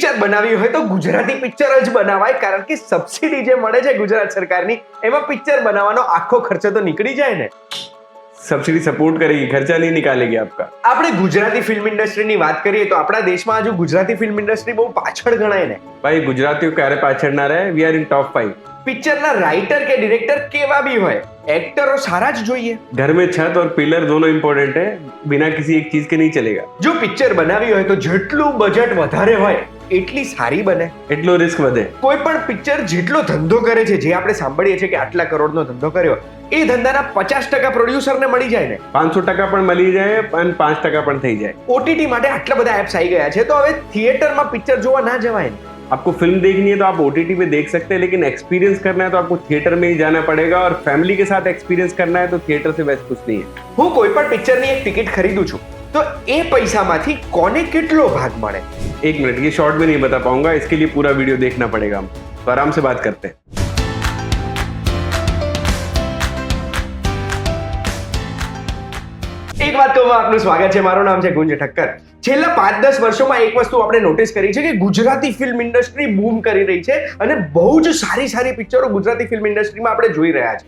Picture બનાવી હોય તો ગુજરાતી પિક્ચર જ બનાવાય, કારણ કે સબસિડી જે મળે છે ગુજરાત સરકારની એમાં પિક્ચર બનાવવાનો આખો ખર્ચો તો નીકળી જાય ને. सब्सिडी सपोर्ट करेगी, खर्चा नहीं निकालेगी आपका. આપણે ગુજરાતી ફિલ્મ ઇન્ડસ્ટ્રીની વાત કરીએ તો આપણા દેશમાં હજુ ગુજરાતી ફિલ્મ ઇન્ડસ્ટ્રી બહુ પાછળ ગણાય ને. भाई गुजरातियों क्यारे पाछળ ના રહે. We are in top 5. પિક્ચરના રાઇટર કે ડિરેક્ટર કેવા બી હોય, એક્ટરો સારા જ જોઈએ. घर में छत और पिलर दोनों इम्पोर्टेंट है. बिना किसी एक चीज के नहीं चलेगा. જો પિક્ચર બનાવી હોય તો જેટલું બજેટ વધારે હોય એટલી સારી બને. એટલો રિસ્ક વધે. કોઈ પણ પિક્ચર જેટલો ધંધો કરે છે, જે આપણે સાંભળીએ છીએ કે આટલા કરોડનો ધંધો કર્યો, એ ધંધાના 50% પ્રોડ્યુસરને મળી જાય ને. 500% પણ મળી જાય અને 5% પણ થઈ જાય. ઓટીટી માટે આટલા બધા એપ્સ આવી ગયા છે, તો હવે થિયેટરમાં પિક્ચર જોવા ના જવાય ને. आपको फिल्म देखनी है तो आप ओटीटी पे देख सकते हैं, लेकिन एक्सपीरियंस करना है तो आपको थिएटर में ही जाना पड़ेगा, और फैमिली के साथ एक्सपीरियंस करना है तो थिएटर से बेस्ट कुछ नहीं है. હું કોઈ પણ પિક્ચરની એક ટિકિટ ખરીદું છું તો એ પૈસામાંથી કોને કેટલો ભાગ મળે? एक मिनट, ये शॉर्ट में नहीं बता पाऊंगा, इसके लिए पूरा वीडियो देखना पड़ेगा. हम तो आराम से बात करते हैं. એક વાત કહું, આપનું સ્વાગત છે. મારું નામ છે ગુંજ ઠક્કર. છેલ્લા 5-10 વર્ષોમાં એક વસ્તુ આપણે નોટિસ કરી છે કે ગુજરાતી ફિલ્મ ઇન્ડસ્ટ્રી બૂમ કરી રહી છે અને બહુ જ સારી સારી પિક્ચરો ગુજરાતી ફિલ્મ ઇન્ડસ્ટ્રીમાં આપણે જોઈ રહ્યા છે.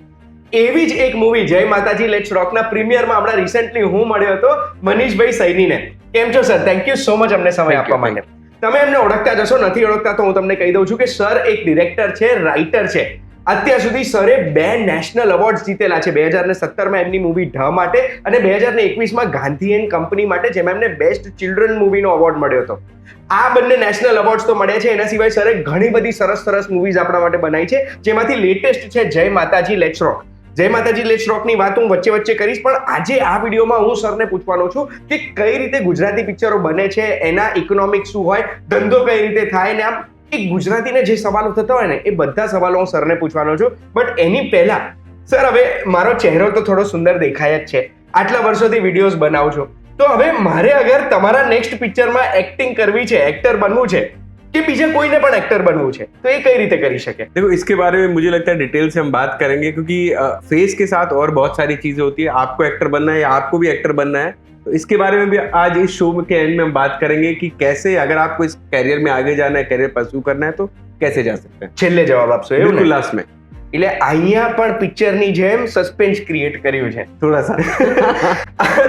એવી જ એક મૂવી જય માતાજી લેટ્સ રોકના પ્રીમિયરમાં હમણાં રિસેન્ટલી હું મળ્યો હતો મનીષભાઈ સૈનીને. કેમ છો sir? Thank you so much અમને સમય આપવા માટે. તમે એમને ઓળખતા જશો, નથી ઓળખતા તો હું તમને કહી દઉં છું કે સર એક ડિરેક્ટર છે, રાઇટર છે. અત્યાર સુધી સરે 2 નેશનલ એવોર્ડ્સ જીતેલા છે. 2017માં એમની મૂવી ઢ માટે અને 2021માં ગાંધી એન્ડ કંપની માટે, જેમાં એમને બેસ્ટ ચિલ્ડ્રન મૂવીનો એવોર્ડ મળ્યો હતો. આ બંને નેશનલ એવોર્ડ્સ તો મળ્યા છે. એના સિવાય સરે ઘણી બધી સરસ સરસ મૂવીઝ આપણા માટે બનાવી છે, જેમાંથી લેટેસ્ટ છે જય માતાજી લેટ્સ રોક. જય માતાજી લેટ્સ રોકની વાત હું વચ્ચે વચ્ચે કરીશ, પણ આજે આ વિડીયોમાં હું સરને પૂછવાનો છું કે કઈ રીતે ગુજરાતી પિક્ચરો બને છે, એના ઇકોનોમિક્સ શું હોય, ધંધો કઈ રીતે થાય, ને આમ એક ગુજરાતીને જે સવાલો થતા હોય ને એ બધા સવાલો હું સરને પૂછવાનો છું. બટ એની પહેલા સર, હવે મારો ચહેરો તો થોડો સુંદર દેખાય જ છે, આટલા વર્ષોથી વિડીયોઝ બનાવું છું, તો હવે મારે અગર તમારા નેક્સ્ટ પિક્ચરમાં એક્ટિંગ કરવી છે, એક્ટર બનવું છે, कि पीछे कोई ने पण एक्टर बनવું છે तो ये कई रीते करी सके? देखो, इसके बारे में मुझे लगता है डिटेल से हम बात करेंगे, क्योंकि फेस के साथ और बहुत सारी चीजें होती है. आपको एक्टर बनना है या आपको भी एक्टर बनना है, तो इसके बारे में भी आज इस शो के एंड में हम बात करेंगे कि कैसे, अगर आपको इस कैरियर में आगे जाना है, कैरियर परस्यू करना है, तो कैसे जा सकते हैं. છેલ્લે જવાબ આપશો એવું? बिल्कुल लास्ट में. એટલે અહીંયા પણ પિક્ચરની જેમ સસ્પેન્સ ક્રિએટ કર્યું છે થોડા સા.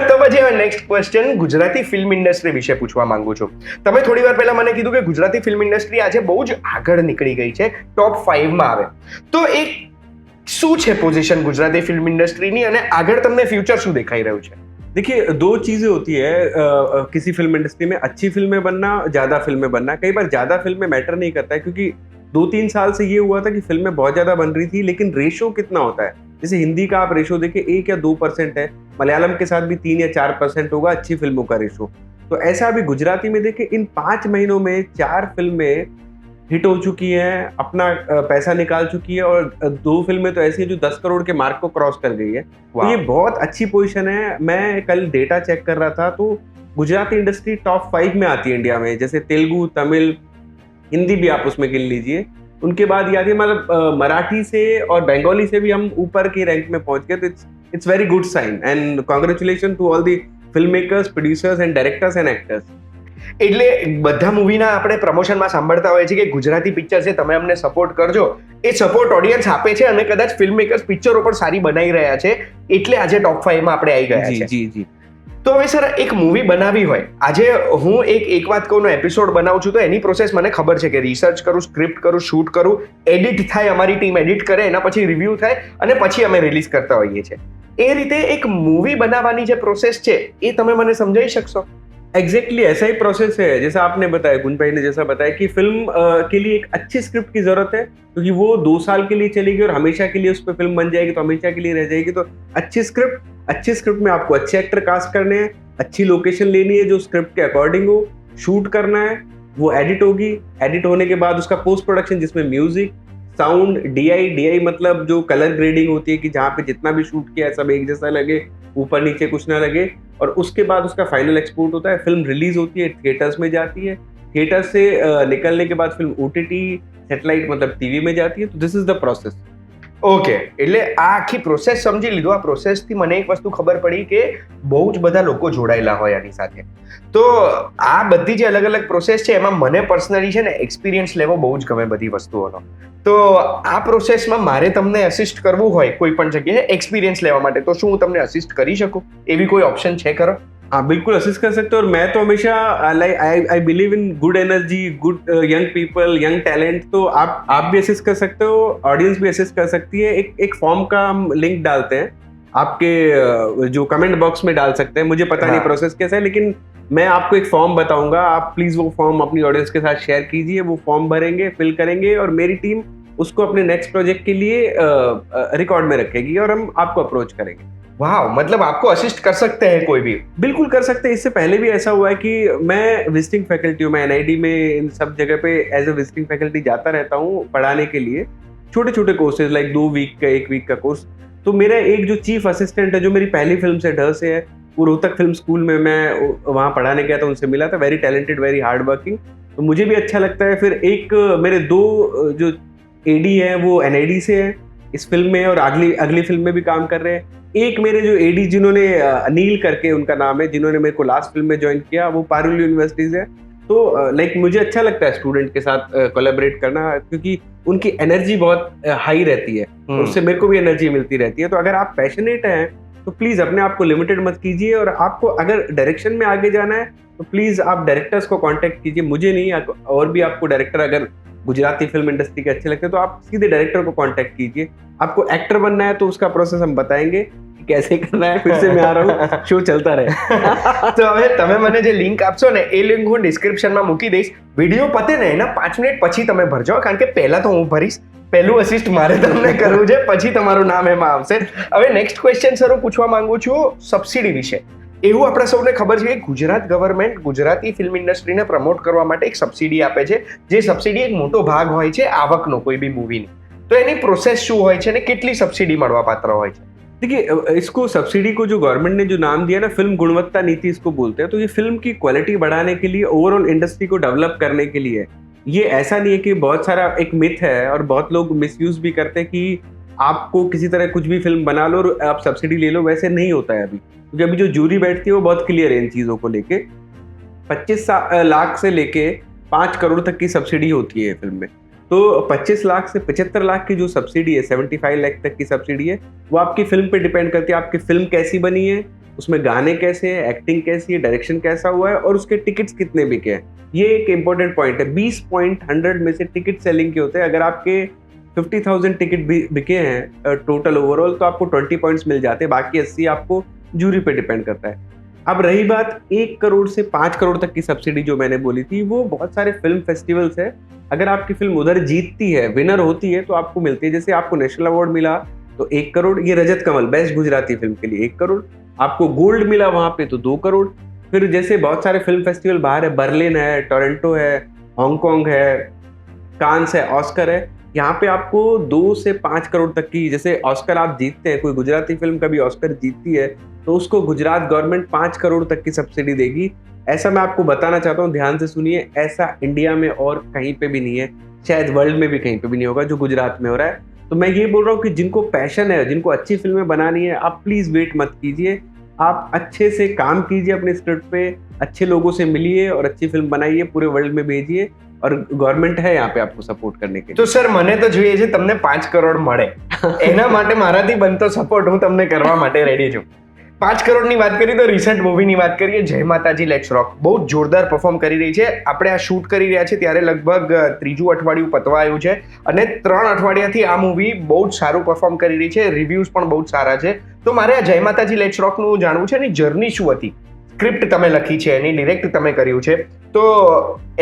તો પછી હવે next question Gujarati film industry વિશે પૂછવા માંગુ છું. તમે થોડી વાર પહેલા મને કીધું કે ગુજરાતી ફિલ્મ ઇન્ડસ્ટ્રી આજે બહુ જ આગળ નીકળી ગઈ છે, ટોપ 5 માં આવે. તો એક શું છે પોઝિશન ગુજરાતી ફિલ્મ ઇન્ડસ્ટ્રીની અને આગળ તમને ફ્યુચર શું દેખાઈ રહ્યું છે? देखिए, 2 चीजें होती है किसी फिल्म इंडस्ट्री में. अच्छी फिल्में बनना, ज्यादा फिल्में बनना. कई बार ज्यादा फिल्में मैटर नहीं करता है, क्योंकि 2-3 साल से ये हुआ था कि फिल्में बहुत ज्यादा बन रही थी, लेकिन रेशो कितना होता है. जैसे हिंदी का आप रेशो देखिए 1 या 2% है, मलयालम के साथ भी 3 या 4% होगा अच्छी फिल्मों का रेशो. तो ऐसा अभी गुजराती में देखिए इन 5 महीनों में 4 फिल्में हिट हो चुकी हैं, अपना पैसा निकाल चुकी है, और 2 फिल्में तो ऐसी हैं जो 10 करोड़ के मार्क को क्रॉस कर गई है. तो ये बहुत अच्छी पोजीशन है. मैं कल डेटा चेक कर रहा था तो गुजराती इंडस्ट्री टॉप 5 में आती है इंडिया में. जैसे तेलुगु, तमिल, हिंदी भी आप उसमें गिन लीजिए. उनके बाद याद है मतलब मराठी से और बंगाली से भी हम ऊपर के रैंक में पहुंच गए. तो it's very good sign and congratulation to all the film makers, producers and directors and actors. એટલે બધા મૂવીના આપણે પ્રમોશનમાં સાંભળતા હોઈએ છીએ કે ગુજરાતી પિક્ચર છે, તમે અમને સપોર્ટ કરજો. એ સપોર્ટ ઓડિયન્સ આપે છે અને કદાચ ફિલ્મ મેકર્સ પિક્ચરો પણ સારી બનાવી રહ્યા છે, એટલે આજે ટોપ 5 માં આપણે આવી ગયા છે. જી જી. તો હવે સર, એક મૂવી બનાવી હોય, આજે હું એક વાત કહું, એપિસોડ બનાવું છું તો એની પ્રોસેસ મને ખબર છે કે રિસર્ચ કરું, સ્ક્રિપ્ટ કરું, શૂટ કરું, એડિટ થાય, અમારી ટીમ એડિટ કરે, એના પછી રિવ્યૂ થાય અને પછી અમે રિલીઝ કરતા હોઈએ છીએ. એ રીતે એક મૂવી બનાવવાની જે પ્રોસેસ છે એ તમે મને સમજાવી શકશો? एग्जैक्टली ऐसा ही प्रोसेस है जैसा आपने बताया, गुंज भाई ने जैसा बताया कि फिल्म के लिए एक अच्छी स्क्रिप्ट की जरूरत है, क्योंकि वो 2 साल के लिए चलेगी और हमेशा के लिए उस पर फिल्म बन जाएगी, तो हमेशा के लिए रह जाएगी. तो अच्छी स्क्रिप्ट में आपको अच्छे एक्टर कास्ट करने हैं, अच्छी लोकेशन लेनी है जो स्क्रिप्ट के अकॉर्डिंग हो, शूट करना है, वो एडिट होगी. एडिट होने के बाद उसका पोस्ट प्रोडक्शन, जिसमें म्यूजिक, साउंड, डीआई मतलब जो कलर ग्रेडिंग होती है कि जहाँ पे जितना भी शूट किया है सब एक जैसा लगे, ऊपर नीचे कुछ ना लगे, और उसके बाद उसका फाइनल एक्सपोर्ट होता है. फिल्म रिलीज होती है, थिएटर्स में जाती है, थिएटर से निकलने के बाद फिल्म ओटीटी, सैटेलाइट मतलब टीवी में जाती है. तो this is the process. Okay, એટલે આ આખી પ્રોસેસ સમજી લીધું. આ પ્રોસેસથી મને એક વસ્તુ ખબર પડી કે બહુ જ બધા લોકો જોડાયેલા હોય આની સાથે. તો આ બધી જે અલગ અલગ પ્રોસેસ છે એમાં મને પર્સનલી છે ને એક્સપિરિયન્સ લેવો બહુ જ ગમે બધી વસ્તુઓનો. તો આ પ્રોસેસમાં મારે તમને અસિસ્ટ કરવું હોય કોઈ પણ જગ્યાએ એક્સપિરિયન્સ લેવા માટે, તો શું હું તમને અસિસ્ટ કરી શકું? એવી કોઈ ઓપ્શન છે ખરો? हाँ बिल्कुल असिस्ट कर सकते हो. और मैं तो हमेशा like I believe in good energy, good young people, young talent. तो आप भी असिस्ट कर सकते हो, ऑडियंस भी असिस्ट कर सकती है. एक फॉर्म का हम लिंक डालते हैं आपके जो कमेंट बॉक्स में डाल सकते हैं. मुझे पता नहीं प्रोसेस कैसा है, लेकिन मैं आपको एक फॉर्म बताऊंगा. आप प्लीज वो फॉर्म अपनी ऑडियंस के साथ शेयर कीजिए. वो फॉर्म भरेंगे, फिल करेंगे और मेरी टीम उसको अपने नेक्स्ट प्रोजेक्ट के लिए रिकॉर्ड में रखेगी और हम आपको अप्रोच करेंगे. वाह, मतलब आपको असिस्ट कर सकते हैं कोई भी? बिल्कुल कर सकते हैं. इससे पहले भी ऐसा हुआ है कि मैं विजिटिंग फैकल्टी हूँ. मैं एनआईडी में इन सब जगह पे एज ए विजिटिंग फैकल्टी जाता रहता हूँ पढ़ाने के लिए. छोटे छोटे कोर्सेज लाइक 2 वीक का, 1 वीक का कोर्स. तो मेरा एक जो चीफ असिस्टेंट है, जो मेरी पहली फिल्म से ढ से है, वो रोहतक फिल्म स्कूल में मैं वहाँ पढ़ाने गया था, उनसे मिला था. Very talented, very hard working. तो मुझे भी अच्छा लगता है. फिर एक मेरे 2 जो एडी है वो एनआईडी से है इस फिल्म में, और अगली फिल्म में भी काम कर रहे हैं. एक मेरे जो एडी जिन्होंने अनिल करके उनका नाम है, जिन्होंने मेरे को लास्ट फिल्म में ज्वाइन किया, वो पारुल यूनिवर्सिटी से है. तो लाइक मुझे अच्छा लगता है स्टूडेंट के साथ कोलैबोरेट करना, क्योंकि उनकी एनर्जी बहुत हाई रहती है. उससे मेरे को भी एनर्जी मिलती रहती है. तो अगर आप पैशनेट हैं तो प्लीज अपने आप को लिमिटेड मत कीजिए. और आपको अगर डायरेक्शन में आगे जाना है तो प्लीज आप डायरेक्टर्स को कांटेक्ट कीजिए, मुझे नहीं. और भी आपको डायरेक्टर अगर गुजराती फिल्म इंडस्ट्री के अच्छे लगते हैं तो आप सीधे डायरेक्टर को कांटेक्ट कीजिए. आपको एक्टर बनना है तो उसका प्रोसेस हम बताएंगे कि कैसे करना है. फिर से मैं आ रहा हूँ, शो चलता रहे. તો હવે તમે મને જે લિંક આપશો ને એ લિંક હું ડિસ્ક્રિપ્શનમાં મૂકી દઈશ. વિડીયો પતે ને એના 5 મિનિટ પછી તમે ભરજો, કારણ કે પહેલા તો હું ભરીશ. પહેલું અસિસ્ટ મારે તમને કરવું છે, પછી તમારું નામ એમાં આવશે. હવે નેક્સ્ટ ક્વેશ્ચન સર હું પૂછવા માંગુ છું સબસિડી વિશે. એવું આપણે સૌને ખબર છે કે ગુજરાત ગવર્મેન્ટ ગુજરાતી ફિલ્મ ઇન્ડસ્ટ્રીને પ્રમોટ કરવા માટે એક સબસિડી આપે છે, જે સબસિડી એક મોટો ભાગ હોય છે આવકનો કોઈ બી મૂવીની. તો એની પ્રોસેસ શું હોય છે અને કેટલી સબસિડી મળવા પાત્ર હોય છે? देखिए, इसको सब्सिडी को जो गवर्नमेंट ने जो नाम दिया ना, फिल्म गुणवत्ता नीति इसको बोलते हैं. तो ये फिल्म की क्वालिटी बढ़ाने के लिए, ओवरऑल इंडस्ट्री को डेवलप करने के लिए. ये ऐसा नहीं है कि बहुत सारा एक मिथ है और बहुत लोग मिसयूज भी करते हैं कि आपको किसी तरह कुछ भी फिल्म बना लो और आप सब्सिडी ले लो. वैसे नहीं होता है अभी, क्योंकि अभी जो जूरी बैठती है वो बहुत क्लियर है इन चीज़ों को लेके. 25 लाख से लेके 5 करोड़ तक की सब्सिडी होती है फिल्म में. तो 25 लाख से 75 लाख की जो सब्सिडी है, 75 लाख तक की सब्सिडी है, वो आपकी फिल्म पे डिपेंड करती है. आपकी फिल्म कैसी बनी है, उसमें गाने कैसे हैं, एक्टिंग कैसी है, डायरेक्शन कैसा हुआ है और उसके टिकट्स कितने बिके हैं. ये एक इंपॉर्टेंट पॉइंट है. 20 पॉइंट 100 में से टिकट सेलिंग के होते हैं. अगर आपके 50,000 टिकट बिके हैं टोटल ओवरऑल, तो आपको 20 पॉइंट्स मिल जाते हैं. बाकी 80 आपको जूरी पे डिपेंड करता है. अब रही बात 1 करोड़ से 5 करोड़ तक की सब्सिडी जो मैंने बोली थी, वो बहुत सारे फिल्म फेस्टिवल्स है. अगर आपकी फिल्म उधर जीतती है, विनर होती है, तो आपको मिलती है. जैसे आपको नेशनल अवार्ड मिला तो 1 करोड़, ये रजत कमल बेस्ट गुजराती फिल्म के लिए 1 करोड़. आपको गोल्ड मिला वहां पे तो 2 करोड़. फिर जैसे बहुत सारे फिल्म फेस्टिवल बाहर है, बर्लिन है, टोरंटो है, हांगकांग है, कांस है, ऑस्कर है, यहाँ पे आपको 2 से 5 करोड़ तक की, जैसे ऑस्कर आप जीतते हैं, कोई गुजराती फिल्म कभी ऑस्कर जीतती है तो उसको गुजरात गवर्नमेंट 5 करोड़ तक की सब्सिडी देगी. ऐसा मैं आपको बताना चाहता हूँ, ध्यान से सुनिए, ऐसा इंडिया में और कहीं पे भी नहीं है, शायद वर्ल्ड में भी कहीं पे भी नहीं होगा जो गुजरात में हो रहा है. तो मैं ये बोल रहा हूँ कि जिनको पैशन है, जिनको अच्छी फिल्में बनानी है, आप प्लीज वेट मत कीजिए. आप अच्छे से काम कीजिए अपने स्क्रिप्ट पे, अच्छे लोगों से मिलिए और अच्छी फिल्म बनाइए, पूरे वर्ल्ड में भेजिए. और गवर्नमेंट है यहाँ पे आपको सपोर्ट करने के लिए. તો સર મને તો જોઈએ છે તમને 5 કરોડ મળે, એના માટે મારાથી બનતો સપોર્ટ હું તમને કરવા માટે રેડી છું. 5 કરોડની વાત કરીએ તો રિસન્ટ મૂવીની વાત કરીએ, જય માતાજી લેટ્સ રોક. બહુ જ જોરદાર પરફોર્મ કરી રહી છે. આપણે આ શૂટ કરી રહ્યા છે ત્યારે લગભગ 3જું અઠવાડિયું પતવા આવ્યું છે અને 3 અઠવાડિયાથી આ મૂવી બહુ જ સારું પરફોર્મ કરી રહી છે. રિવ્યુઝ પણ બહુ જ સારા છે. તો મારે આ જય માતાજી લેટ્સ રોકનું જાણવું છે, એની જર્ની શું હતી? સ્ક્રિપ્ટ તમે લખી છે, એની ડિરેક્ટ તમે કર્યું છે, તો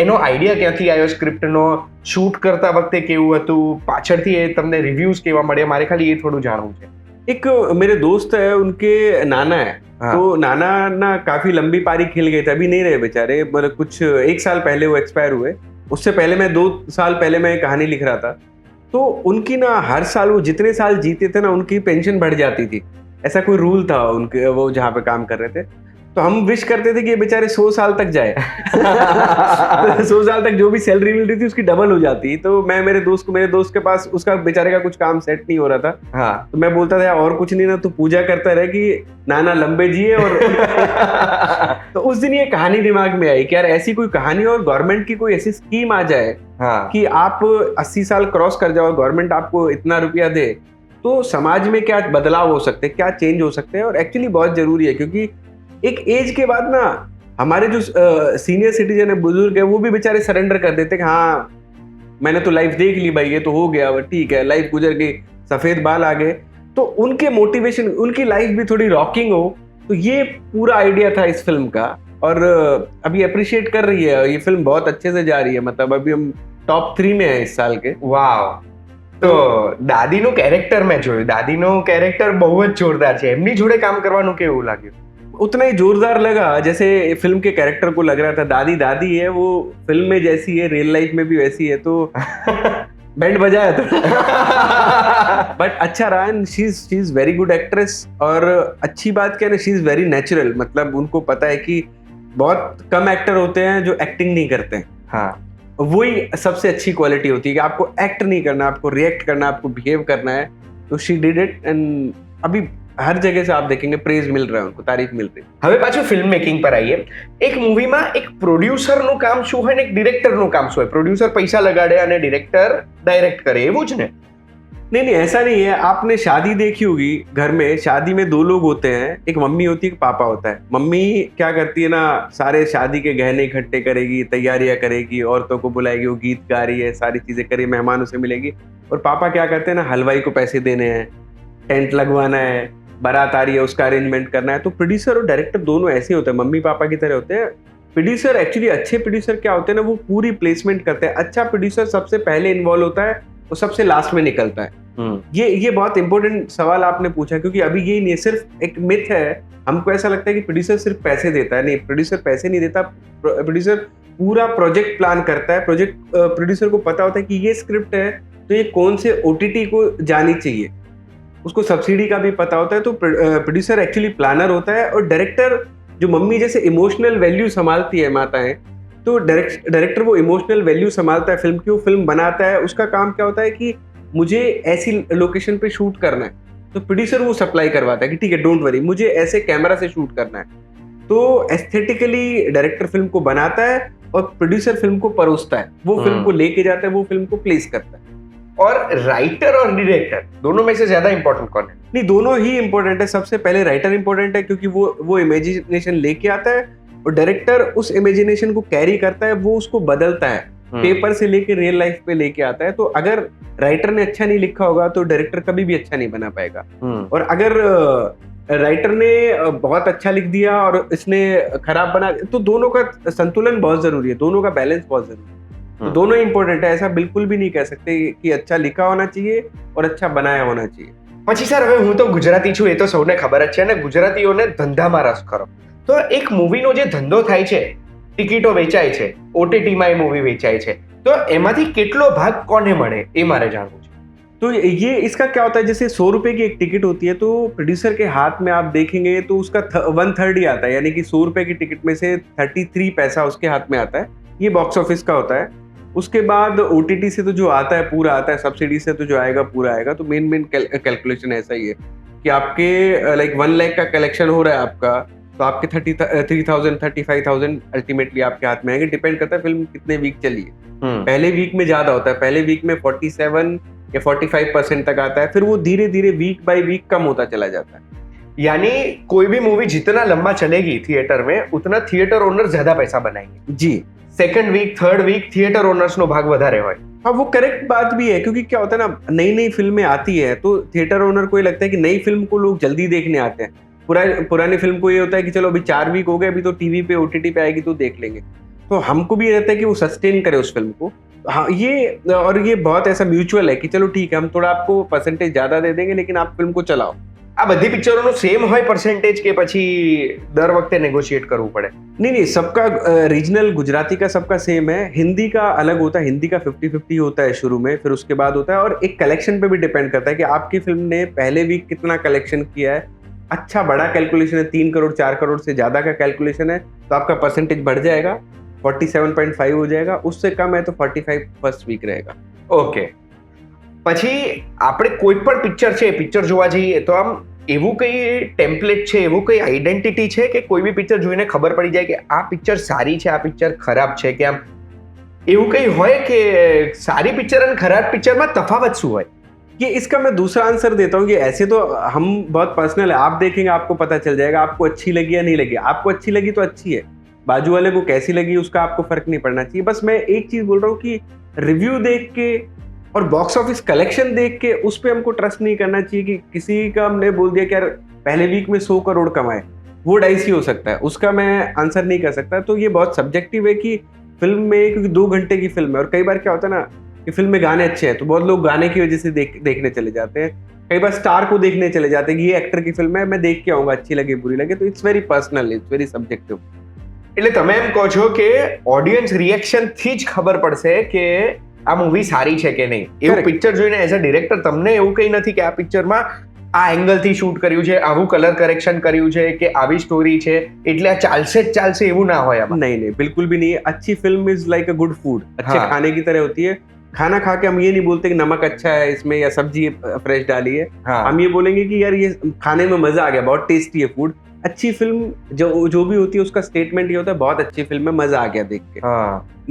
એનો આઈડિયા ક્યાંથી આવ્યો સ્ક્રિપ્ટનો? શૂટ કરતા વખતે કેવું હતું? પાછળથી એ તમને રિવ્યુઝ કેવા મળ્યા? મારે ખાલી એ થોડું જાણવું છે. एक मेरे दोस्त है, उनके नाना है. हाँ. तो नाना ना काफी लंबी पारी खेल गए थे, अभी नहीं रहे बेचारे. मतलब कुछ 1 साल पहले वो एक्सपायर हुए. उससे पहले मैं 2 साल पहले मैं कहानी लिख रहा था. तो उनकी ना हर साल वो जितने साल जीते थे ना, उनकी पेंशन बढ़ जाती थी. ऐसा कोई रूल था उनके, वो जहाँ पे काम कर रहे थे. तो हम विश करते थे कि ये बेचारे 100 साल तक जाए। 100 साल तक जो भी सैलरी मिल रही थी उसकी डबल हो जाती। तो मैं मेरे दोस्त के पास उसका बेचारे का कुछ काम सेट नहीं हो रहा था। हाँ। तो मैं बोलता था और कुछ नहीं ना, तो पूजा करता रहे कि नाना लंबे जिए। और तो उस दिन ये कहानी दिमाग में आई कि यार ऐसी कोई कहानी और गवर्नमेंट की कोई ऐसी स्कीम आ जाए हाँ। कि आप 80 साल क्रॉस कर जाओ, गवर्नमेंट आपको इतना रुपया दे, तो समाज में क्या बदलाव हो सकते हैं, क्या चेंज हो सकते हैं। और एक्चुअली बहुत जरूरी है, क्योंकि एक एज के बाद ना हमारे जो सीनियर सिटीजन है, बुजुर्ग है, वो भी बेचारे सरेंडर कर देते कि हाँ मैंने तो लाइफ देख ली भाई, ये तो हो गया, ठीक है, लाइफ गुजर गई, सफेद बाल आ गए। तो उनके मोटिवेशन, उनकी लाइफ भी थोड़ी रॉकिंग हो, तो ये पूरा आइडिया था इस फिल्म का। और अभी अप्रिशिएट कर रही है, ये फिल्म बहुत अच्छे से जा रही है। मतलब अभी हम टॉप 3 में है इस साल के। વાવ, તો દાદીનું કેરેક્ટર મેં જોયું, દાદીનું કેરેક્ટર બહુ જ જોરદાર છે. એમની જોડે કામ કરવાનું કેવું લાગ્યું? उतना ही जोरदार लगा जैसे फिल्म के कैरेक्टर को लग रहा था। दादी दादी है, वो फिल्म में जैसी है रियल लाइफ में भी वैसी है, तो बैंड बजाया था। बट अच्छा रहा। And she is very good actress. और अच्छी बात क्या है ना, शी इज वेरी नेचुरल। मतलब उनको पता है कि बहुत कम एक्टर होते हैं जो एक्टिंग नहीं करते हैं। हाँ, वही सबसे अच्छी क्वालिटी होती है कि आपको एक्ट नहीं करना, आपको रिएक्ट करना, आपको बिहेव करना है। तो शी डिड इट। एंड अभी हर जगह से आप देखेंगे प्रेज मिल रहा है, उनको तारीफ मिल रही है। હવે પાછું ફિલ્મ મેકિંગ પર આવીએ. એક મૂવીમાં એક પ્રોડ્યુસરનું કામ શું હોય ને એક ડિરેક્ટરનું કામ શું હોય? પ્રોડ્યુસર પૈસા લગાડે અને ડિરેક્ટર ડાયરેક્ટ કરે, એવું જ ને? नहीं ऐसा नहीं है। आपने शादी देखी होगी, घर में शादी में 2 लोग होते हैं, एक मम्मी होती है, एक पापा होता है। मम्मी क्या करती है ना, सारे शादी के गहने इकट्ठे करेगी, तैयारियां करेगी, औरतों को बुलाएगी, वो गीत गा रही है, सारी चीजें करेगी, मेहमानों से मिलेगी। और पापा क्या करते हैं ना, हलवाई को पैसे देने हैं, टेंट लगवाना है, बारात आ रही है, उसका अरेंजमेंट करना है। तो प्रोड्यूसर और डायरेक्टर दोनों ऐसे होते हैं, मम्मी पापा की तरह होते हैं। प्रोड्यूसर एक्चुअली, अच्छे प्रोड्यूसर क्या होते हैं ना, वो पूरी प्लेसमेंट करते हैं। अच्छा प्रोड्यूसर सबसे पहले इन्वॉल्व होता है, वो सबसे लास्ट में निकलता है। ये बहुत इंपॉर्टेंट सवाल आपने पूछा, क्योंकि अभी ये नहीं है, सिर्फ एक मिथ है। हमको ऐसा लगता है कि प्रोड्यूसर सिर्फ पैसे देता है। नहीं, प्रोड्यूसर पैसे नहीं देता। प्रोड्यूसर पूरा प्रोजेक्ट प्लान करता है। प्रोड्यूसर को पता होता है कि ये स्क्रिप्ट है तो ये कौन से OTT को जानी चाहिए, उसको सब्सिडी का भी पता होता है। तो प्रोड्यूसर एक्चुअली प्लानर होता है। और डायरेक्टर, जो मम्मी जैसे इमोशनल वैल्यू संभालती है माताएं, तो डायरेक्टर वो इमोशनल वैल्यू संभालता है फिल्म की, वो फिल्म बनाता है। उसका काम क्या होता है कि मुझे ऐसी लोकेशन पे शूट करना है, तो प्रोड्यूसर वो सप्लाई करवाता है कि ठीक है, डोंट वरी, मुझे ऐसे कैमरा से शूट करना है। तो एस्थेटिकली डायरेक्टर फिल्म को बनाता है और प्रोड्यूसर फिल्म को परोसता है। वो फिल्म को लेके जाता है, वो फिल्म को प्लेस करता है। और राइटर और डायरेक्टर दोनों में से ज्यादा इंपॉर्टेंट कौन है? नहीं, दोनों ही इंपॉर्टेंट है। सबसे पहले राइटर इंपॉर्टेंट है, क्योंकि वो इमेजिनेशन लेके आता है, और डायरेक्टर उस इमेजिनेशन को कैरी करता है, वो उसको बदलता है, पेपर से लेके रियल लाइफ पे लेके आता है। तो अगर राइटर ने अच्छा नहीं लिखा होगा तो डायरेक्टर कभी भी अच्छा नहीं बना पाएगा। और अगर राइटर ने बहुत अच्छा लिख दिया और इसने खराब बना, तो दोनों का संतुलन बहुत जरूरी है, दोनों का बैलेंस बहुत जरूरी है। तो दोनों इंपॉर्टेंट है। ऐसा बिल्कुल भी नहीं कह सकते कि अच्छा लिखा होना चाहिए और अच्छा बनाया होना चाहिए। પછી સર, હવે હું તો ગુજરાતી છું, એ તો સૌને ખબર જ છે, અને ગુજરાતીઓને ધંધામાં રસ ખરો. તો એક મૂવીનો જે ધંધો થાય છે, ટિકિટો વેચાય છે, OTTમાં એ મૂવી વેચાય છે, તો એમાંથી કેટલો ભાગ કોને મળે એ મારે જાણવું છે. तो ये इसका क्या होता है, जैसे 100 रुपए की एक टिकट होती है, तो प्रोड्यूसर के हाथ में आप देखेंगे तो उसका 1/3 ही आता है, यानी कि 100 रुपए की टिकट में से 33 पैसा उसके हाथ में आता है। ये बॉक्स ऑफिस का होता है। उसके बाद OTT से तो जो आता है पूरा आता है, सब्सिडी से तो जो आएगा पूरा आएगा। तो मेन कैलकुलेशन ऐसा ही है कि आपके लाइक 1 लाख का कलेक्शन हो रहा है आपका, तो आपके 33,000 35,000 अल्टीमेटली आपके हाथ में आएंगे। डिपेंड करता है फिल्म कितने वीक चली है। पहले वीक में ज्यादा होता है, पहले वीक में 47 या 45% तक आता है, फिर वो धीरे धीरे वीक बाय वीक कम होता चला जाता है। यानी कोई भी मूवी जितना लंबा चलेगी थिएटर में, उतना थिएटर ओनर ज्यादा पैसा बनाएंगे। जी, second week, third week theatre owners नो भाग વધારે હોય। हाँ, वो करेक्ट बात भी है, क्योंकि क्या होता है ना, नई नई फिल्में आती है तो थिएटर ओनर को ये लगता है कि नई फिल्म को लोग जल्दी देखने आते हैं। पुरानी फिल्म को ये होता है कि चलो अभी 4 वीक हो गए, अभी तो टीवी पे OTT पे आएगी तो देख लेंगे। तो हमको भी ये रहता है कि वो सस्टेन करे उस फिल्म को। हाँ, ये बहुत ऐसा म्यूचुअल है कि चलो ठीक है, हम थोड़ा आपको परसेंटेज ज्यादा दे देंगे, लेकिन आप फिल्म को चलाओ। આ બધી પિક્ચરોનો સેમ હોય પરસેન્ટેજ કે પછી દર વખતે નેગોશિએટ કરવું પડે? नहीं, सबका रीजनल गुजराती का सबका सेम है। हिंदी का अलग होता है, हिंदी का 50-50 होता है शुरू में, फिर उसके बाद होता है। और एक कलेक्शन पे भी डिपेंड करता है कि आपकी फिल्म ने पहले वीक कितना कलेक्शन किया है, अच्छा बड़ा कैलकुलेशन है, 3 करोड़ 4 करोड़ से ज्यादा का कैलकुलेशन है, तो आपका परसेंटेज बढ़ जाएगा, 47.5 हो जाएगा। उससे कम है तो 45 फर्स्ट वीक रहेगा। ઓકે, પછી આપણે કોઈ પણ પિક્ચર છે, પિક્ચર જોવા જઈએ તો આમ એવું કઈ ટેમ્પલેટ છે, એવું કઈ આઈડેન્ટિટી છે કે કોઈ બી પિક્ચર જોઈને ખબર પડી જાય કે આ પિક્ચર સારી છે, આ પિક્ચર ખરાબ છે, કે આમ એવું કઈ હોય કે સારી પિક્ચર અને ખરાબ પિક્ચરમાં તફાવત શું હોય? ये इसका मैं दूसरा आंसर देता हूँ कि ऐसे तो हम बहुत पर्सनल है, आप देखेंगे आपको पता चल जाएगा आपको अच्छी लगी या नहीं लगी। आपको अच्छी लगी तो अच्छी है, बाजू वाले को कैसी लगी उसका आपको फर्क नहीं पड़ना चाहिए। बस मैं एक चीज बोल रहा हूँ कि रिव्यू देख के और बॉक्स ऑफिस कलेक्शन देख के उस पर हमको ट्रस्ट नहीं करना चाहिए कि किसी का हमने बोल दिया कि यार पहले वीक में 100 करोड़ कमाए, वो डाइसी हो सकता है, उसका मैं आंसर नहीं कर सकता। तो ये बहुत सब्जेक्टिव है कि फिल्म में, क्योंकि 2 घंटे की फिल्म है और कई बार क्या होता है ना कि फिल्म में गाने अच्छे हैं तो बहुत लोग गाने की वजह से देखने चले जाते हैं, कई बार स्टार को देखने चले जाते हैं कि ये एक्टर की फिल्म है, मैं देख के आऊंगा, अच्छी लगे बुरी लगे। तो it's very personal, it's very subjective. એટલે તમે એમ કહો છો કે ઓડિયન્સ રિએક્શન થી જ ખબર પડશે કે આ મૂવી સારી છે કે નહીં? એવું Correct. પિક્ચર જોઈને એઝ અ ડિરેક્ટર તમને એવું કંઈ નથી કે આ પિક્ચરમાં આ એંગલથી શૂટ કર્યું છે, આવું કલર કરેક્શન કર્યું છે, કે આવી સ્ટોરી છે એટલે આ ચાલશે જ ચાલશે એવું ના હોય આમાં? नहीं नहीं, बिल्कुल भी नहीं है। अच्छी film is like a good food, अच्छे हाँ। खाने की तरह होती है। खाना खा के हम ये नहीं बोलते कि नमक अच्छा है इसमें या सब्जी फ्रेश डाली है, હા हम ये बोलेंगे कि यार ये खाने में मजा आ गया, बहुत टेस्टी है फूड। अच्छी फिल्म जो भी होती है उसका स्टेटमेंट ये होता है बहुत अच्छी फिल्म है, मजा आ गया देख के। હા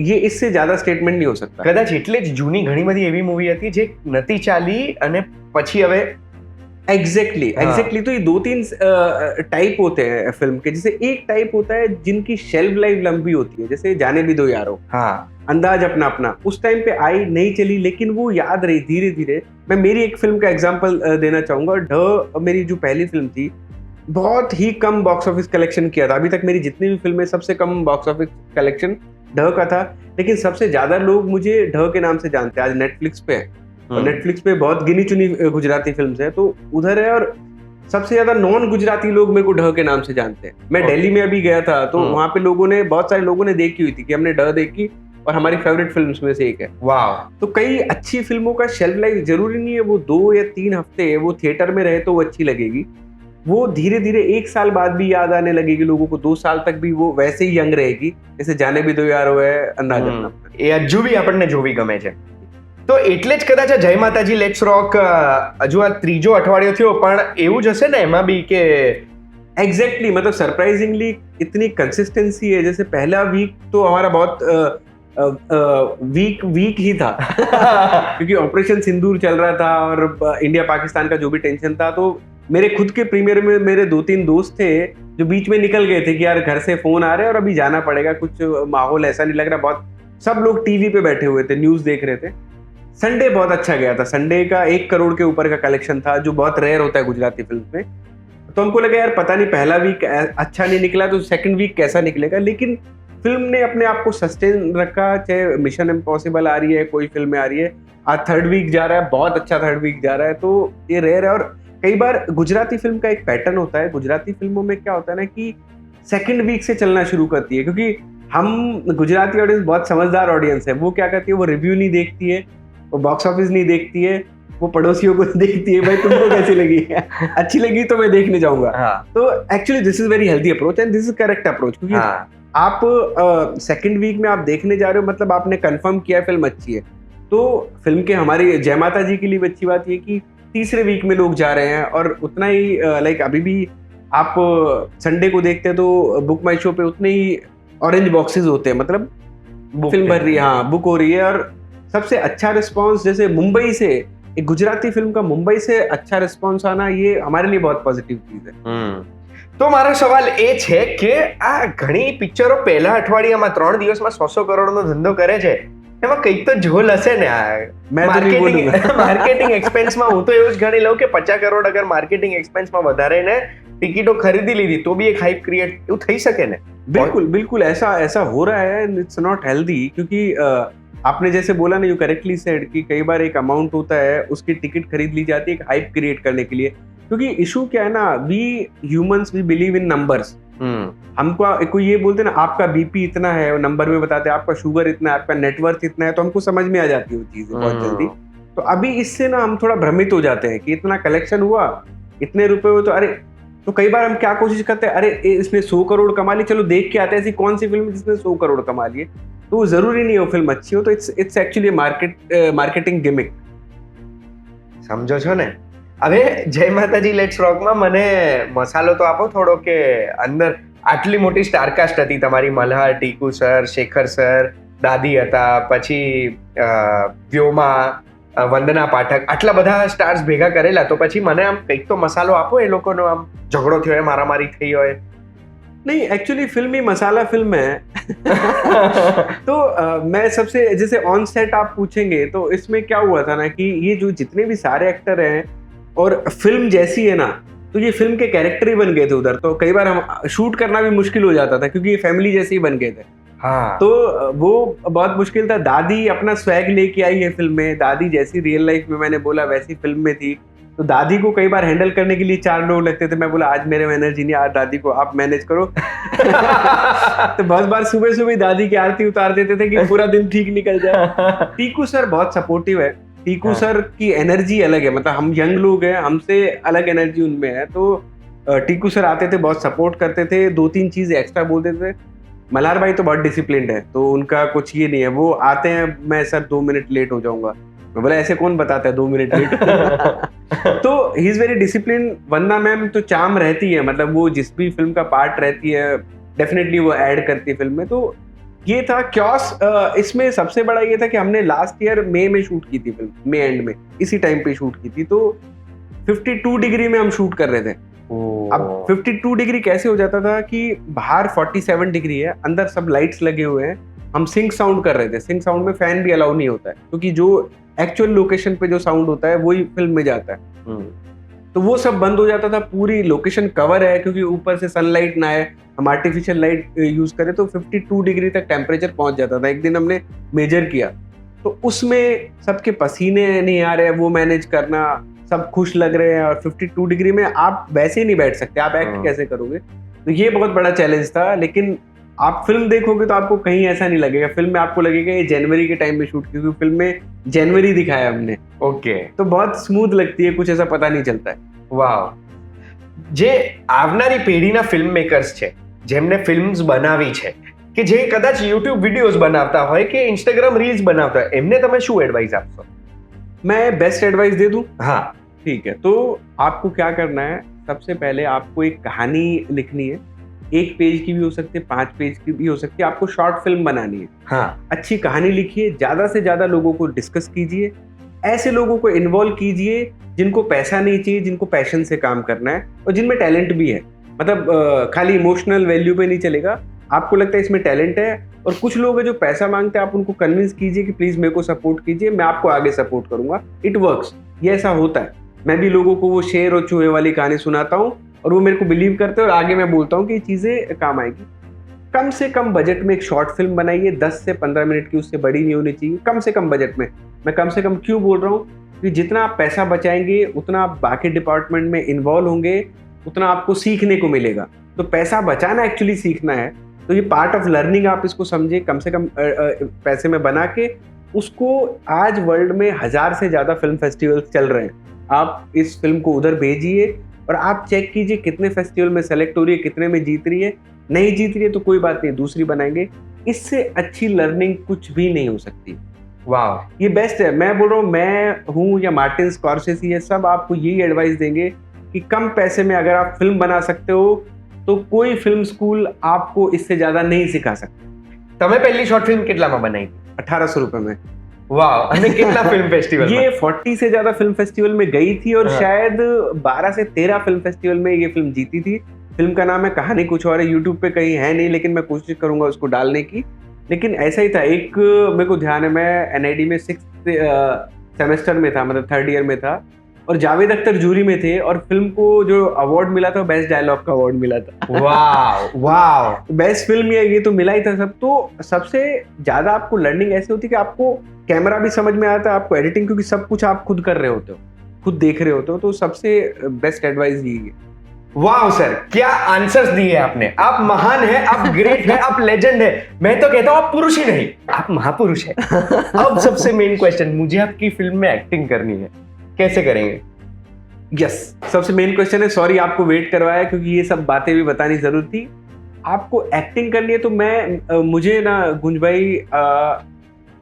ये इससे ज्यादा स्टेटमेंट नहीं हो सकता। કદાચ એટલે જ જૂની ઘણી બધી એવી મૂવી હતી જે નથી ચાલી અને પછી હવે एग्जैक्टली हाँ। एग्जैक्टली। तो ये 2-3 टाइप होते हैं फिल्म के। जैसे एक टाइप होता है जिनकी शेल्फ लाइफ लंबी होती है, जैसे जाने भी दो यारो, હા अंदाज अपना अपना उस टाइम पे आई, नहीं चली, लेकिन वो याद रही धीरे धीरे। मैं मेरी एक फिल्म का एग्जांपल देना चाहूंगा। ढ मेरी जो पहली फिल्म थी, बहुत ही कम बॉक्स ऑफिस कलेक्शन किया था। अभी तक मेरी जितनी भी फिल्में सबसे कम बॉक्स ऑफिस कलेक्शन ढ का था, लेकिन सबसे ज्यादा लोग मुझे ढ के नाम से जानते हैं। आज नेटफ्लिक्स पे है और नेटफ्लिक्स पे बहुत गिनी चुनी गुजराती फिल्म्स है, तो उधर है। और सबसे ज्यादा नॉन गुजराती लोग मेरे को ढ के नाम से जानते हैं। मैं दिल्ली में अभी गया था तो वहां पे लोगों ने, बहुत सारे लोगों ने देखी हुई थी कि हमने ढ देखी और हमारी फेवरेट फिल्म्स में से एक है। વાવ तो कई अच्छी फिल्मों का शेल्फ लाइफ जरूरी नहीं है वो 2 या 3 हफ्ते है, वो थिएटर में रहे तो वो अच्छी लगेगी, वो धीरे धीरे 1 साल बाद भी याद आने लगेगी लोगों को, 2 साल तक भी वो वैसे ही यंग रहेगी। जैसे जाने भी दो यारो है, अंदाज अपना अपना। એ હજુ બી આપણને જોવી ગમે છે। તો એટલે જ કદાચ આ જય માતાજી લેટ્સ રોક હજુ આ ત્રીજો અઠવાડિયો થયો, પણ એવું જ હશે ને એમાં બી કે एग्जैक्टली मतलब सरप्राइजिंगली इतनी कंसिस्टेंसी है। जैसे पहला वीक तो हमारा बहुत वीक ही था क्योंकि ऑपरेशन सिंदूर चल रहा था और इंडिया पाकिस्तान का जो भी टेंशन था। तो मेरे खुद के प्रीमियर में मेरे 2-3 दोस्त थे जो बीच में निकल गए थे कि यार घर से फोन आ रहे हैं और अभी जाना पड़ेगा, कुछ माहौल ऐसा नहीं लग रहा। बहुत सब लोग टीवी पे बैठे हुए थे, न्यूज देख रहे थे। संडे बहुत अच्छा गया था, संडे का 1 करोड़ के ऊपर का कलेक्शन था, जो बहुत रेयर होता है गुजराती फिल्म में। तो हमको लगा यार पता नहीं पहला वीक अच्छा नहीं निकला तो सेकंड वीक कैसा निकलेगा, लेकिन फिल्म ने अपने आप को सस्टेन रखा। चाहे मिशन इम्पॉसिबल आ रही है, कोई फिल्में आ रही है, आज 3rd वीक जा रहा है, बहुत अच्छा 3rd वीक जा रहा है, तो ये रेयर है। और कई बार गुजराती फिल्म का एक पैटर्न होता है, गुजराती फिल्मों में क्या होता है ना कि सेकंड वीक से चलना शुरू करती है, क्योंकि हम गुजराती ऑडियंस बहुत समझदार ऑडियंस है। वो क्या करती है, वो रिव्यू नहीं देखती है, वो बॉक्स ऑफिस नहीं देखती है, वो पड़ोसियों को देखती है, भाई तुमको कैसी लगी अच्छी लगी तो मैं देखने जाऊंगा। હા तो actually this is very healthy approach and this is correct approach, क्योंकि હા आप सेकंड वीक में आप देखने जा रहे हो, मतलब आपने कंफर्म किया है फिल्म अच्छी है। तो फिल्म के हमारी जय माता जी के लिए भी अच्छी बात ये कि तीसरे वीक में लोग जा रहे हैं और उतना ही लाइक अभी भी आप संडे को देखते हैं तो बुक माई शो पे उतने ही ऑरेंज बॉक्सेस होते हैं, मतलब फिल्म भर रही है, हाँ बुक हो रही है। और सबसे अच्छा रिस्पॉन्स, जैसे मुंबई से एक गुजराती फिल्म का मुंबई से अच्छा रिस्पॉन्स आना, ये हमारे लिए बहुत पॉजिटिव चीज है। તો મારો સવાલ એ છે કે આ ઘણી પિક્ચરો પહેલા અઠવાડિયામાં 3 દિવસમાં 100 કરોડનો ધંધો કરે છે, એમાં કંઈક તો ઝોલ હશે ને? मैं तो नहीं बोलूंगा। માર્કેટિંગ એક્સપેન્સમાં હું તો એવું જ ગણી લઉં કે 50 કરોડ અગર માર્કેટિંગ એક્સપેન્સમાં વધારીને ટિકિટો ખરીદી લીધી તો બી એક હાઇપ ક્રિએટ એવું થઈ શકે ને? बिल्कुल बिल्कुल ऐसा ऐसा हो रहा है एंड इट्स नॉट हेल्दी, क्योंकि आपने जैसे बोला ना, यू करेक्टली सेड कि कई बार एक अमाउंट होता है उसकी टिकट खरीद ली जाती है एक हाइप क्रिएट करने के लिए। क्योंकि इशू क्या है ना, we humans we believe in numbers. हमको कोई ये बोलते ना आपका बीपी इतना है, नंबर में बताते हैं आपका शुगर इतना है, आपका नेटवर्थ इतना है, तो हमको समझ में आ जाती है वो चीजें बहुत जल्दी। तो अभी इससे ना हम थोड़ा भ्रमित हो जाते हैं कि इतना कलेक्शन हुआ, इतने रुपए हुए, तो अरे तो कई बार हम क्या कोशिश करते हैं, अरे इसने 100 करोड़ कमा ली, चलो देख के आते हैं ऐसी कौन सी फिल्म जिसने 100 करोड़ कमा लिए। तो वो जरूरी नहीं है वो फिल्म अच्छी हो, तो इट्स एक्चुअली मार्केटिंग गिमिक। સમજો છો ને? હવે જય માતાજી લેટ્સ રોકમાં મને મસાલો તો આપો થોડો કે અંદર આટલી મોટી સ્ટારકાસ્ટ હતી તમારી, મલ્હાર, ટીકુ સર, શેખર સર, દાદી હતા, પછી વ્યોમા, વંદના પાઠક, આટલા બધા સ્ટાર્સ ભેગા કરેલા, તો પછી મને આમ કંઈક તો મસાલો આપો એ લોકોનો, આમ ઝઘડો થયો હોય, મારામારી થઈ હોય। नहीं, एक्चुअली फिल्म ही मसाला फिल्म है। तो मैं सबसे, जैसे ऑन सेट आप पूछेंगे तो इसमें क्या हुआ था ना कि ये जो जितने भी सारे एक्टर हैं और फिल्म जैसी है ना, तो ये फिल्म के कैरेक्टर ही बन गए थे उधर। तो कई बार हम शूट करना भी मुश्किल हो जाता था क्योंकि ये फैमिली जैसे ही बन गए थे। हाँ, तो वो बहुत मुश्किल था। दादी अपना स्वैग लेके आई है फिल्म में, दादी जैसी रियल लाइफ में मैंने बोला वैसी फिल्म में थी। तो दादी को कई बार हैंडल करने के लिए 4 लोग लगते थे। मैं बोला आज मेरे में एनर्जी नहीं, आज दादी को आप मैनेज करो। तो बहुत बार सुबह सुबह दादी की आरती उतार देते थे कि पूरा दिन ठीक निकल जाए। टीकू सर बहुत सपोर्टिव है। टीकू सर की एनर्जी अलग है, मतलब हम यंग लोग हैं, हमसे अलग एनर्जी उनमें है। तो टीकू सर आते थे, बहुत सपोर्ट करते थे, 2-3 चीजें एक्स्ट्रा बोल देते थे। मल्हार भाई तो बहुत डिसिप्लिन्ड है, तो उनका कुछ ये नहीं है। वो आते हैं, मैं सर 2 मिनट लेट हो जाऊंगा, मैं बोला ऐसे कौन बताता है 2 मिनट लेट। तो he is very discipline. Vandana ma'am तो चार्म रहती है, मतलब वो जिस भी फिल्म का पार्ट रहती है डेफिनेटली वो ऐड करती है फिल्म में। तो ये था क्योस। इसमें सबसे बड़ा ये था कि हमने लास्ट ईयर मई में शूट की थी फिल्म, मई एंड में, इसी टाइम पे शूट की थी। तो 52 डिग्री में हम शूट कर रहे थे। अब 52 डिग्री कैसे हो जाता था कि बाहर 47 डिग्री है, अंदर सब लाइट्स लगे हुए हैं, हम सिंक साउंड कर रहे थे। सिंक साउंड में फैन भी अलाउ नहीं होता है क्योंकि जो एक्चुअल लोकेशन पे जो साउंड होता है वही फिल्म में जाता है। तो वो सब बंद हो जाता था। पूरी लोकेशन कवर है क्योंकि ऊपर से सनलाइट ना आए, हम आर्टिफिशियल लाइट यूज करें, तो 52 डिग्री तक टेम्परेचर पहुंच जाता था। एक दिन हमने मेजर किया तो उसमें सबके पसीने नहीं आ रहे हैं, वो मैनेज करना, सब खुश लग रहे हैं, और 52 डिग्री में आप वैसे ही नहीं बैठ सकते, आप एक्ट कैसे करोगे। तो ये बहुत बड़ा चैलेंज था। लेकिन आप फिल्म देखोगे तो आपको कहीं ऐसा नहीं लगेगा, फिल्म में आपको लगेगा ये जनवरी के टाइम में शूट की, क्योंकि फिल्म में जनवरी दिखाया हमने। ओके, तो बहुत स्मूथ लगती है, कुछ ऐसा पता नहीं चलता है। વાવ। જે આવનારી પેઢીના ફિલ્મ મેકર્સ છે, જેમને ફિલ્મ્સ બનાવી છે, કે જે કદાચ યુટ્યુબ વિડીયોઝ બનાવતા હોય કે ઇન્સ્ટાગ્રામ રીલ્સ બનાવતા હોય, એમને તમે શું એડવાઇસ આપશો? मैं बेस्ट एडवाइस दे दूं? हाँ, ठीक है। तो आपको क्या करना है, सबसे पहले आपको एक कहानी लिखनी है। 1 पेज की भी हो सकती है, 5 पेज की भी हो सकती है। आपको शॉर्ट फिल्म बनानी है। हाँ, अच्छी कहानी लिखिए, ज्यादा से ज्यादा लोगों को डिस्कस कीजिए, ऐसे लोगों को इन्वॉल्व कीजिए जिनको पैसा नहीं चाहिए, जिनको पैशन से काम करना है और जिनमें टैलेंट भी है। मतलब खाली इमोशनल वैल्यू पे नहीं चलेगा, आपको लगता है इसमें टैलेंट है। और कुछ लोग हैं जो पैसा मांगते हैं, आप उनको कन्विंस कीजिए कि प्लीज मेरे को सपोर्ट कीजिए, मैं आपको आगे सपोर्ट करूंगा। इट वर्क्स, ये ऐसा होता है। मैं भी लोगों को वो शेर और चूहे वाली कहानी सुनाता हूँ और वो मेरे को बिलीव करते हैं और आगे मैं बोलता हूँ कि ये चीजें काम आएगी। कम से कम बजट में एक शॉर्ट फिल्म बनाइए, 10 से 15 मिनट की, उससे बड़ी नहीं होनी चाहिए। कम से कम बजट में, मैं कम से कम क्यों बोल रहा हूँ कि जितना आप पैसा बचाएंगे उतना आप बाकी डिपार्टमेंट में इन्वॉल्व होंगे, उतना आपको सीखने को मिलेगा। तो पैसा बचाना एक्चुअली सीखना है, तो ये पार्ट ऑफ लर्निंग आप इसको समझे। कम से कम पैसे में बना के उसको, आज वर्ल्ड में 1000 से ज़्यादा फिल्म फेस्टिवल्स चल रहे हैं, आप इस फिल्म को उधर भेजिए और आप चेक कीजिए कितने फेस्टिवल में सेलेक्ट हो रही है, कितने में जीत रही है। नहीं जीत रही है तो कोई बात नहीं, दूसरी बनाएंगे। इससे अच्छी लर्निंग कुछ भी नहीं हो सकती। वाह, ये बेस्ट है। मैं बोल रहा हूँ, मैं हूँ या मार्टिन स्कॉर्सेसी है, सब आपको यही एडवाइस देंगे कि कम पैसे में अगर आप फिल्म बना सकते हो तो कोई फिल्म स्कूल आपको इससे ज्यादा नहीं सिखा सकता। તમે પહેલી શોર્ટ ફિલ્મ કેટલામાં બનાવી? 1800 रुपए में। वाह, અને કેટલા ફિલ્મ ફેસ્ટિવલ? ये 40 से ज्यादा फिल्म फेस्टिवल में गई थी और शायद 12 से 13 फिल्म फेस्टिवल में ये फिल्म जीती थी। फिल्म का नाम है कहानी कुछ और है, यूट्यूब पे कहीं है नहीं, लेकिन मैं कोशिश करूंगा उसको डालने की। लेकिन ऐसा ही था, एक मेरे को ध्यान है, मैं एनआईडी में 6th सेमेस्टर में था, मतलब 3rd ईयर में था, और जावेद अख्तर जूरी में थे, और फिल्म को जो अवार्ड मिला था बेस्ट डायलॉग का अवार्ड मिला था। वाह वाह, बेस्ट फिल्म ये तो मिला ही था सब। तो सबसे ज्यादा आपको लर्निंग ऐसे होती है कि आपको कैमरा भी समझ में आता है, आपको एडिटिंग, क्योंकि सब कुछ आप खुद कर रहे होते हो, खुद देख रहे होते हो। तो सबसे बेस्ट एडवाइस यही है। वाह सर, क्या आंसर्स दिए आपने। आप महान है, आप ग्रेट है, आप लेजेंड है। मैं तो कहता हूँ आप पुरुष ही नहीं, आप महापुरुष है। अब सबसे मेन क्वेश्चन, मुझे आपकी फिल्म में एक्टिंग करनी है, कैसे करेंगे? यस, सबसे मेन क्वेश्चन है, सॉरी आपको वेट करवाया क्योंकि ये सब बातें भी बतानी जरूर थी। आपको एक्टिंग करनी है तो मुझे ना गुंज भाई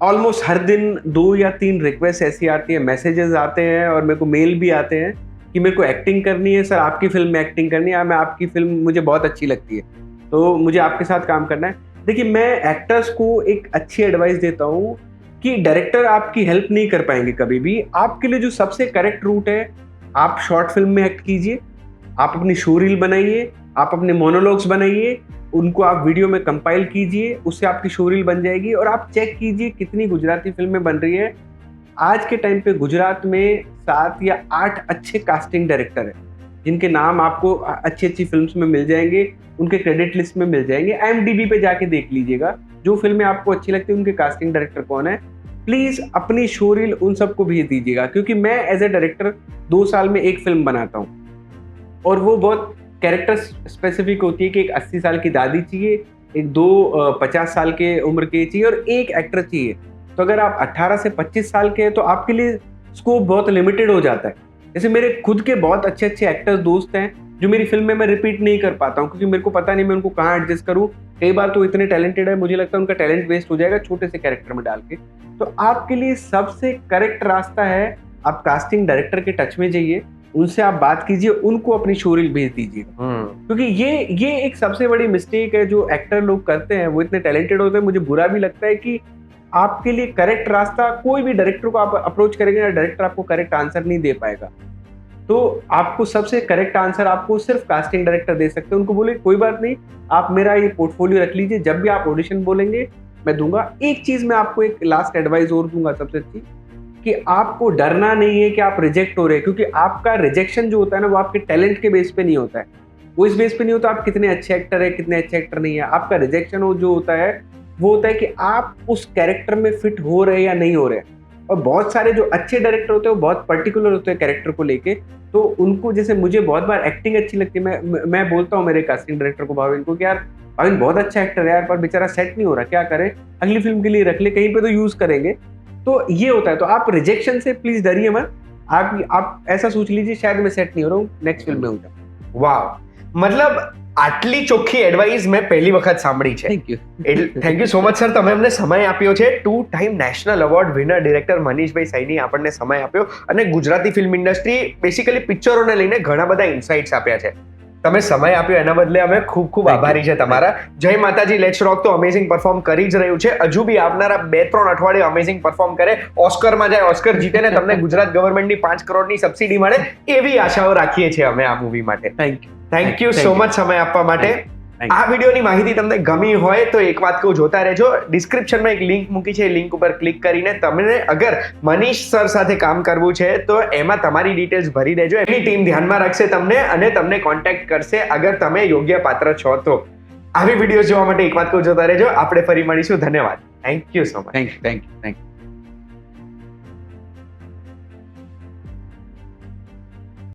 ऑलमोस्ट हर दिन 2 या 3 रिक्वेस्ट ऐसी आती है, मैसेजेस आते हैं और मेरे को मेल भी आते हैं कि मेरे को एक्टिंग करनी है सर, आपकी फिल्म में एक्टिंग करनी है, मैं आपकी फिल्म मुझे बहुत अच्छी लगती है, तो मुझे आपके साथ काम करना है। देखिए, मैं एक्टर्स को एक अच्छी एडवाइस देता हूँ कि डायरेक्टर आपकी हेल्प नहीं कर पाएंगे कभी भी। आपके लिए जो सबसे करेक्ट रूट है, आप शॉर्ट फिल्म में एक्ट कीजिए, आप अपनी शो रील बनाइए, आप अपने मोनोलॉग्स बनाइए, उनको आप वीडियो में कंपाइल कीजिए, उससे आपकी शो रील बन जाएगी। और आप चेक कीजिए कितनी गुजराती फिल्में बन रही है। आज के टाइम पे गुजरात में 7 या 8 अच्छे कास्टिंग डायरेक्टर हैं जिनके नाम आपको अच्छी अच्छी फिल्म्स में मिल जाएंगे, उनके क्रेडिट लिस्ट में मिल जाएंगे। IMDb पे जाके देख लीजिएगा, जो फिल्में आपको अच्छी लगती है उनके कास्टिंग डायरेक्टर कौन है। प्लीज अपनी शो रील उन सबको भेज दीजिएगा, क्योंकि मैं एज ए डायरेक्टर 2 साल में एक फिल्म बनाता हूँ और वो बहुत कैरेक्टर स्पेसिफिक होती है कि एक 80 साल की दादी चाहिए, एक 50 साल के उम्र के चाहिए और एक एक्टर चाहिए। तो अगर आप 18 से 25 साल के हैं तो आपके लिए स्कोप बहुत लिमिटेड हो जाता है। जैसे मेरे खुद के बहुत अच्छे अच्छे एक्टर्स दोस्त हैं जो मेरी फिल्म में मैं रिपीट नहीं कर पाता हूँ, क्योंकि मेरे को पता नहीं मैं उनको कहाँ एडजस्ट करूँ। कई बार तो इतने टैलेंटेड है, मुझे लगता है उनका टैलेंट वेस्ट हो जाएगा छोटे से कैरेक्टर में डाल के। तो आपके लिए सबसे करेक्ट रास्ता है, आप कास्टिंग डायरेक्टर के टच में जाइए, उनसे आप बात कीजिए, उनको अपनी शो रील भेज दीजिएगा। क्योंकि ये एक सबसे बड़ी मिस्टेक है जो एक्टर लोग करते हैं। वो इतने टैलेंटेड होते हैं, मुझे बुरा भी लगता है कि आपके लिए करेक्ट रास्ता, कोई भी डायरेक्टर को आप अप्रोच करेंगे ना, डायरेक्टर आपको करेक्ट आंसर नहीं दे पाएगा। तो आपको सबसे करेक्ट आंसर आपको सिर्फ कास्टिंग डायरेक्टर दे सकते हैं। उनको बोले कोई बात नहीं, आप मेरा ये पोर्टफोलियो रख लीजिए, जब भी आप ऑडिशन बोलेंगे मैं दूंगा। एक चीज मैं आपको एक लास्ट एडवाइस और दूंगा सबसे अच्छी, कि आपको डरना नहीं है कि आप रिजेक्ट हो रहे हैं, क्योंकि आपका रिजेक्शन जो होता है ना, वो आपके टैलेंट के बेस पे नहीं होता है, वो इस बेस पे नहीं होता आप कितने अच्छे एक्टर है कितने अच्छे एक्टर नहीं है। आपका रिजेक्शन जो होता है वो होता है कि आप उस कैरेक्टर में फिट हो रहे या नहीं हो रहे। और बहुत सारे जो अच्छे डायरेक्टर होते हैं वो बहुत पर्टिकुलर होते हैं कैरेक्टर को लेके, तो उनको, जैसे मुझे बहुत बार एक्टिंग अच्छी लगती है, मैं बोलता हूँ मेरे कास्टिंग डायरेक्टर को, भाविन को, कि यार भाविन बहुत अच्छा एक्टर है यार, पर बेचारा सेट नहीं हो रहा, क्या करें, अगली फिल्म के लिए रख ले, कहीं पे तो यूज करेंगे। तो ये होता है। तो आप रिजेक्शन से प्लीज डरिए मत, आप ऐसा सोच लीजिए शायद मैं सेट नहीं हो रहा हूँ, नेक्स्ट फिल्म में हूँ जाऊँ। વાવ, મતલબ આટલી ચોખ્ખી એડવાઇસ મેં પહેલી વખત સાંભળી છે. Thank you so much sir, તમે અમને સમય આપ્યો છે. 2 time national award winner director Manishbhai Saini આપણને સમય આપ્યો અને ગુજરાતી ફિલ્મ ઇન્ડસ્ટ્રી બેસિકલી પિક્ચરોને લઈને ઘણા બધા ઇન્સાઇટ્સ આપ્યા છે. તમે સમય આપ્યો એના બદલે અમે ખૂબ ખૂબ આભારી છે તમારા. જય માતાજી. લેટ્સ રોક તો અમેઝિંગ પરફોર્મ કરી જ રહ્યું છે, હજુ બી આવનારા 2-3 અઠવાડિયે અમેઝિંગ પરફોર્મ કરે, ઓસ્કરમાં જાય, ઓસ્કર જીતે ને તમને ગુજરાત ગવર્મેન્ટની 5 કરોડની સબસિડી મળે, એવી આશાઓ રાખીએ છીએ અમે આ મૂવી માટે. થેન્ક યુ સો મચ સમય આપવા માટે. આ વિડીયોની માહિતી તમને ગમી હોય તો એક વાત કહું, જોતા રહેજો. ડિસ્ક્રિપ્શનમાં એક લિંક મૂકી છે, એ લિંક ઉપર ક્લિક કરીને તમને અગર મનીષ સર સાથે કામ કરવું છે તો એમાં તમારી ડિટેલ્સ ભરી દેજો. એમની ટીમ ધ્યાનમાં રાખશે તમને અને તમને કોન્ટેક્ટ કરશે અગર તમે યોગ્ય પાત્ર છો તો. આવી વિડીયો જોવા માટે એક વાત કહું, જોતા રહેજો. આપણે ફરી મળીશું. ધન્યવાદ. Thank you so much. Thank you.